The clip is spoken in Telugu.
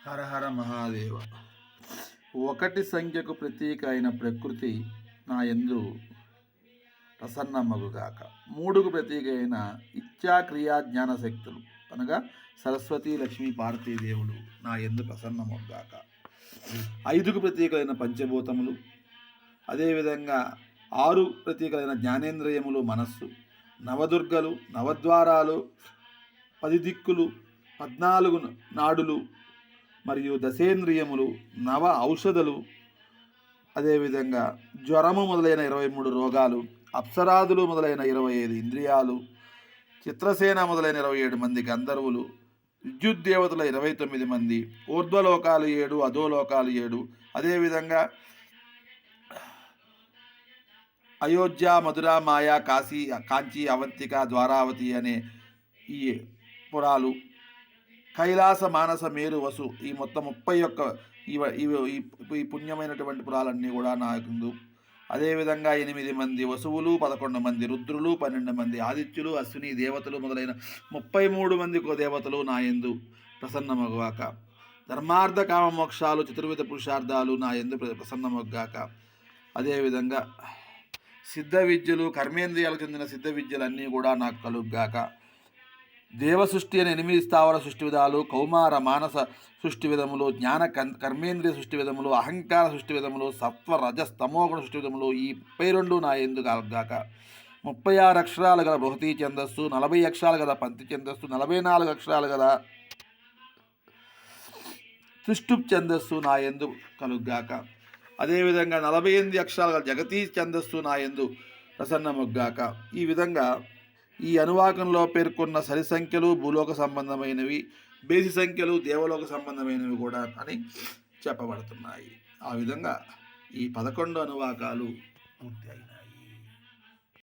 హర హర మహాదేవ. ఒకటి సంఖ్యకు ప్రతీక అయిన ప్రకృతి నా యందు ప్రసన్నమగుగాక. మూడుకు ప్రతీక అయిన ఇచ్ఛా క్రియా జ్ఞాన శక్తులు అనగా సరస్వతి లక్ష్మీ పార్వతీదేవులు నా యందు ప్రసన్నమగుగాక. ఐదుకు ప్రతీకలైన పంచభూతములు, అదేవిధంగా ఆరు ప్రతీకలైన జ్ఞానేంద్రియములు మనస్సు, నవదుర్గలు, నవద్వారాలు, 10 దిక్కులు, 14 నాడులు మరియు దశేంద్రియములు, నవ ఔషధులు, అదేవిధంగా జ్వరము మొదలైన 23 రోగాలు, అప్సరాదులు మొదలైన 25 ఇంద్రియాలు, చిత్రసేన మొదలైన 27 మంది గంధర్వులు, విద్యుత్ దేవతల 29 మంది, ఊర్ధ్వలోకాలు 7, అధోలోకాలు 7, అదేవిధంగా అయోధ్య, మధుర, మాయా, కాశీ, కాంచి, అవంతిక, ద్వారావతి అనే ఈ పురాలు, కైలాస, మానస, మేరు, వసు, ఈ మొత్తం 31 ఈ పుణ్యమైనటువంటి పురాలన్నీ కూడా నాకు. అదేవిధంగా 8 మంది వసువులు, 11 మంది రుద్రులు, 12 మంది ఆదిత్యులు, అశ్విని దేవతలు మొదలైన 33 మంది దేవతలు నా యందు ప్రసన్నమగుగాక. ధర్మార్థ కామ మోక్షాలు, చతుర్విధ పురుషార్థాలు నా యందు ప్రసన్నమగుగాక. అదేవిధంగా సిద్ధ విద్యలు, కర్మేంద్రియాలకు చెందిన సిద్ధ విద్యలన్నీ కూడా నాకు కలుగుగాక. దేవ సృష్టి అనే 8 స్థావర సృష్టి విధాలు, కౌమార మానస సృష్టి విధములు, జ్ఞాన కర్మేంద్రియ సృష్టి విధములు, అహంకార సృష్టి విధములు, సత్వ రజస్ తమోగుణ సృష్టి విధములు ఈ 32 నా యందు కలుగుగాక. 36 అక్షరాలు గల బృహతీ ఛందస్సు, 40 అక్షరాలు గల పంతి ఛందస్సు, 44 అక్షరాలు గల త్రిష్టుప్ ఛందస్సు నా యందు కలుగుగాక. అదేవిధంగా 48 అక్షరాలు గల జగతీ ఛందస్సు నా యందు ప్రసన్నమగుగాక. ఈ విధంగా ఈ అనువాకంలో పేర్కొన్న సరి సంఖ్యలు భూలోక సంబంధమైనవి, బేసి సంఖ్యలు దేవలోక సంబంధమైనవి కూడా అని చెప్పబడుతున్నాయి. ఆ విధంగా ఈ 11 అనువాకాలు పూర్తి అయినాయి.